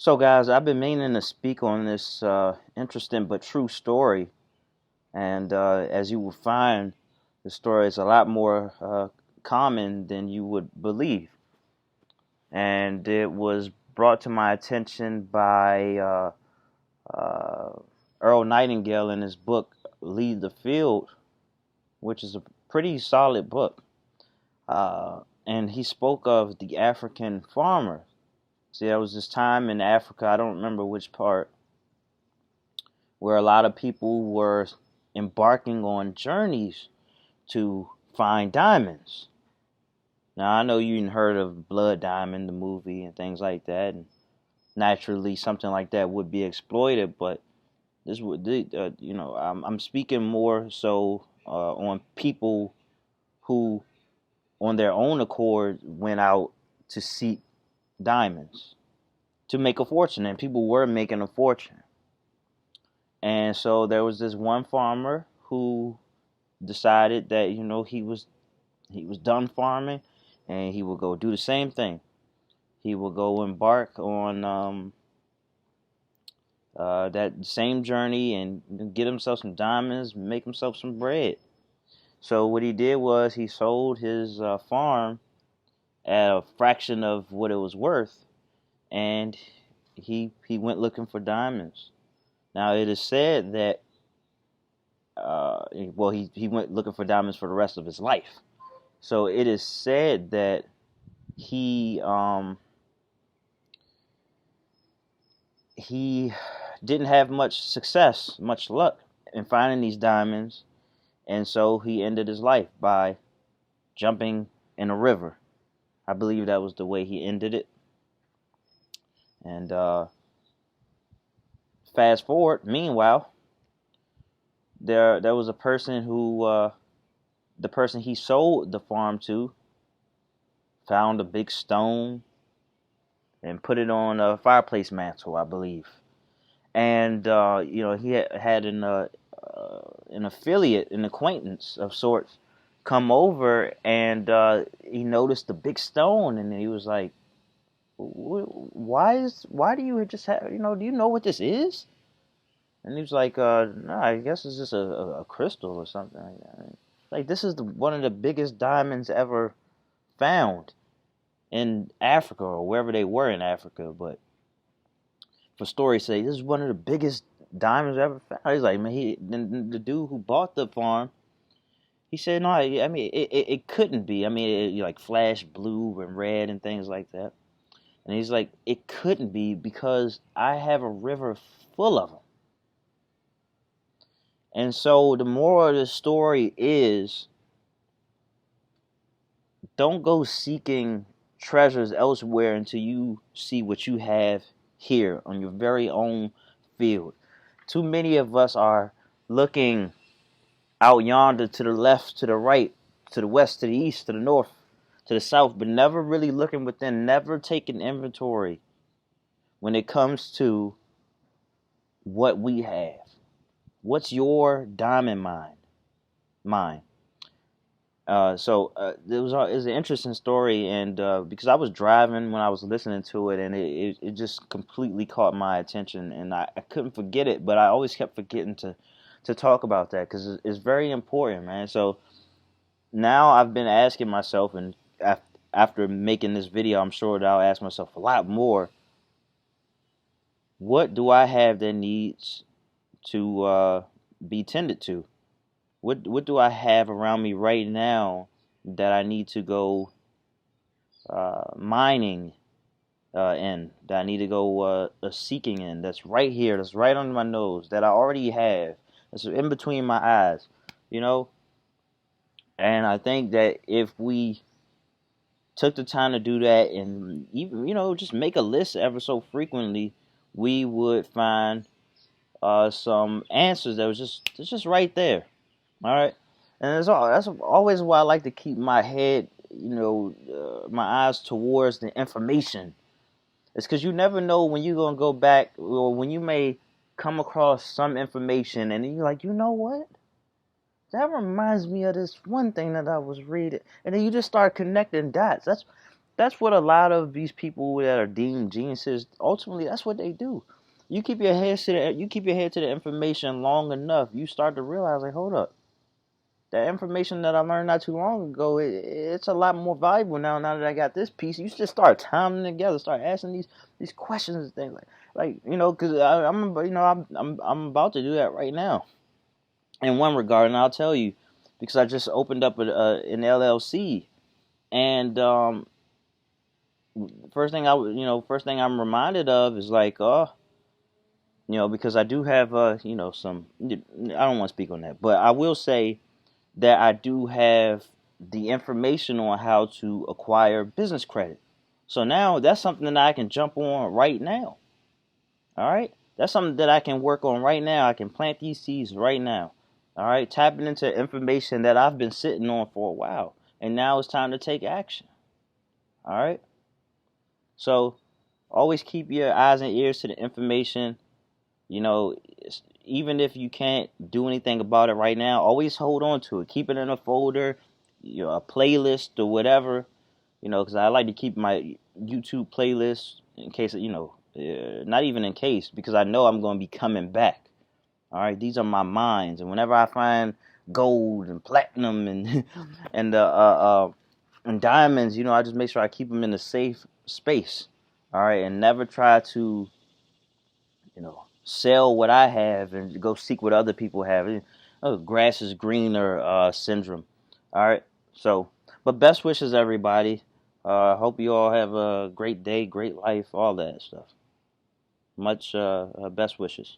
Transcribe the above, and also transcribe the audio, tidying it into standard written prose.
So, guys, I've been meaning to speak on this interesting but true story, and as you will find, the story is a lot more common than you would believe. And it was brought to my attention by uh, Earl Nightingale in his book "Lead the Field," which is a pretty solid book. And he spoke of the African farmer. See, there was this time in Africa, I don't remember which part, where a lot of people were embarking on journeys to find diamonds. Now, I know you heard of Blood Diamond, the movie, and things like that, and naturally something like that would be exploited, but this would, I'm speaking more so on people who, on their own accord, went out to seek diamonds to make a fortune, and people were making a fortune. And so there was this one farmer who decided that he was done farming, and he would go do the same thing. He would go embark on that same journey and get himself some diamonds, make himself some bread. So what he did was he sold his farm at a fraction of what it was worth, and he went looking for diamonds. Now it is said that he went looking for diamonds for the rest of his life. So it is said that he he didn't have much success, much luck in finding these diamonds, and so he ended his life by jumping in a river. I believe that was the way he ended it. And fast forward, meanwhile, there was a person who the person he sold the farm to found a big stone and put it on a fireplace mantle, I believe. And he had an affiliate, an acquaintance of sorts, come over, and he noticed the big stone, and he was like, why do you just have, do you know what this is? And he was like, no, I guess it's just a crystal or something like that. Like, this is one of the biggest diamonds ever found in Africa, or wherever they were in Africa. But for story's sake, this is one of the biggest diamonds ever found. He's like, man, the dude who bought the farm, he said, no, I mean, it couldn't be. I mean, it like flashed blue and red and things like that. And he's like, it couldn't be because I have a river full of them. And so the moral of the story is, don't go seeking treasures elsewhere until you see what you have here on your very own field. Too many of us are looking out yonder to the left, to the right, to the west, to the east, to the north, to the south, but never really looking within, never taking inventory when it comes to what we have. What's your diamond mine? Mine. It was an interesting story, and because I was driving when I was listening to it, and it just completely caught my attention, and I couldn't forget it, but I always kept forgetting to talk about that because it's very important, man. So now I've been asking myself, and after making this video, I'm sure that I'll ask myself a lot more. What do I have that needs to be tended to? What do I have around me right now that I need to go mining in? That I need to go seeking in? That's right here. That's right under my nose. That I already have. That's in between my eyes. You know. And I think that if we took the time to do that, and even just make a list ever so frequently, we would find some answers that was just right there. All right, and that's always why I like to keep my head, my eyes towards the information. It's because you never know when you're gonna go back, or when you may come across some information, and you're like, you know what? That reminds me of this one thing that I was reading, and then you just start connecting dots. That's what a lot of these people that are deemed geniuses, ultimately, that's what they do. You keep your head to the information long enough, you start to realize, like, hold up, that information that I learned not too long ago, it's a lot more valuable now. Now that I got this piece, you just start tying them together, start asking these questions and things like because I'm about to do that right now in one regard, and I'll tell you because I just opened up an LLC, and first thing I'm reminded of is like, because I do have some. I don't want to speak on that, but I will say that I do have the information on how to acquire business credit. So now that's something that I can jump on right now. All right, that's something that I can work on right now. I can plant these seeds right now. All right, tapping into information that I've been sitting on for a while, and now it's time to take action. All right, so always keep your eyes and ears to the information. You know, even if you can't do anything about it right now, always hold on to it. Keep it in a folder, a playlist or whatever. Because I like to keep my YouTube playlist in case, not even in case, because I know I'm going to be coming back. All right, these are my mines, and whenever I find gold and platinum and and and diamonds, I just make sure I keep them in a safe space. All right, and never try to sell what I have and go seek what other people have. Oh, grass is greener syndrome. All right. So, but best wishes, everybody. Hope you all have a great day, great life, all that stuff. Much best wishes.